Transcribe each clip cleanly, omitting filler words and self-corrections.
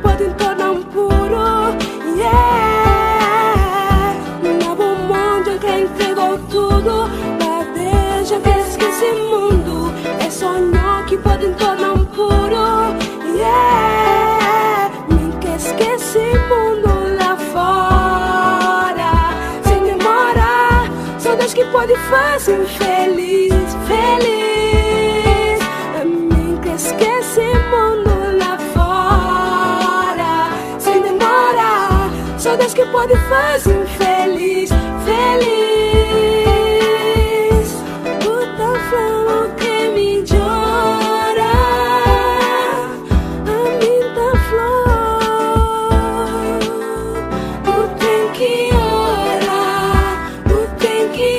pode tornar puro. Yeah, novo mundo que entregou tudo. Deixa que esquece mundo. É sonho que pode tornar puro. Yeah, nunca esquece mundo lá fora. Sem demora, só Deus que pode fazer feliz, feliz. Nunca esquece mundo lá fora. Sem demora, só Deus que pode fazer feliz, feliz. Puta flama que me llora, a minha flor. Tu tem que orar, tu tem que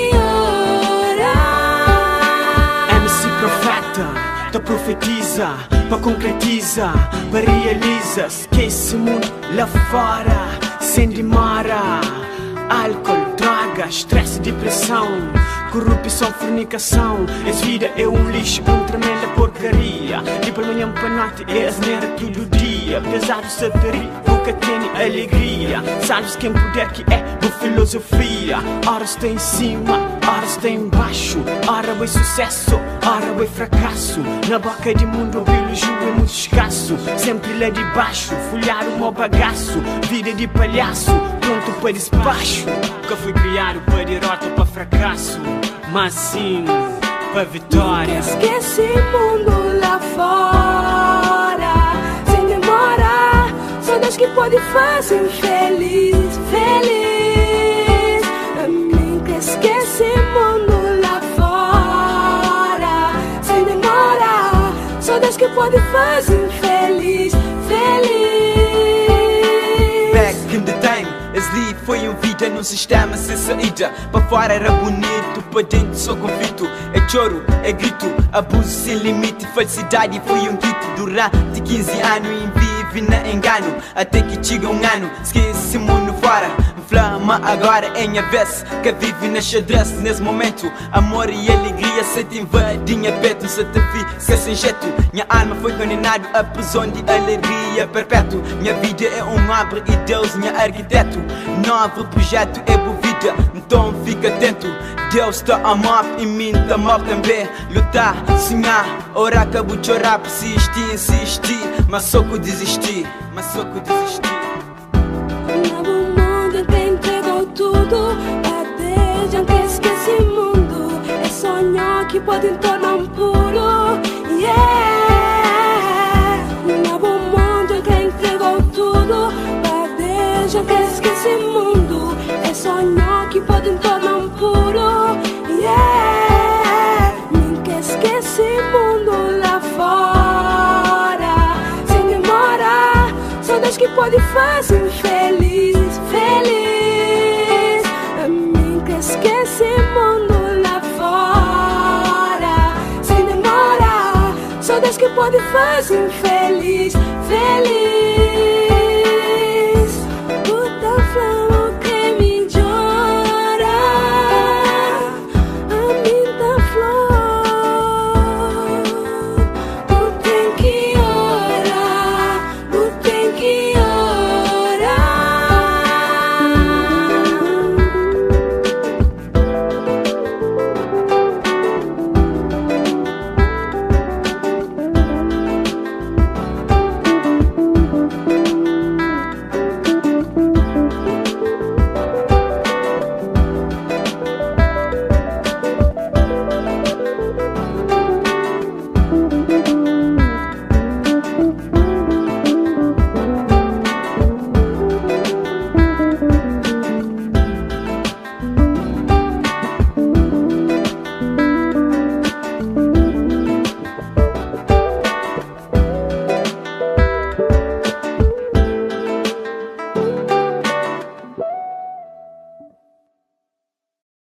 orar. MC Profeta, tu profetiza, pra concretiza, pra realiza. Esquece mundo lá fora, sem demora. Álcool, droga, estresse, depressão, corrupção, fornicação. Essa vida é um lixo, uma tremenda porcaria. De pela manhã para noite é asneira todo dia. Pesado, sabedoria, nunca tem alegria. Sabes quem puder que é boa filosofia. Horas tem em cima, horas tem embaixo. Hora é sucesso, hora é fracasso. Na boca de mundo o elogio é muito escasso. Sempre lá de baixo, folhar o meu bagaço. Vida de palhaço, pronto para despacho. Nunca fui criado para derrota ou para fracasso, mas sim para vitória. Esquece mundo lá fora. Sem demora, só Deus que pode fazer feliz, feliz. Nunca esquece mundo lá fora. Sem demora, só Deus que pode fazer feliz, feliz. Back in the time, Esli foi um vida num sistema sem saída. Pra fora era bonito, pra dentro só conflito. É choro, é grito, abuso sem limite. Falsidade foi um kit durante 15 anos. Vive na engano, até que chega um ano. Esquece mundo fora, flama agora em a vez. Que vive na xadrez nesse momento. Amor e alegria se te invadem a peito. Se te fica sem jeito, minha alma foi condenada à prisão de alegria perpétua. Minha vida é um obra e Deus minha arquiteto. Novo projeto é boa vida, então fica atento. Deus está a amar e mim está mal também. Lutar, sonhar, orar, acabo de chorar. Persistir, insistir, mas só que desistir, mas só que desistir. Novo mundo que entregou tudo. Deixa que esquece mundo. É sonho que pode tornar puro. Yeah, novo mundo que entregou tudo. Deixa que esquece mundo. É sonho que pode tornar puro. Yeah, nunca esquece mundo lá fora. Sem demora, só Deus que pode fazer feliz, feliz. Nunca esquece mundo lá fora. Sem demora, só Deus que pode fazer feliz, feliz.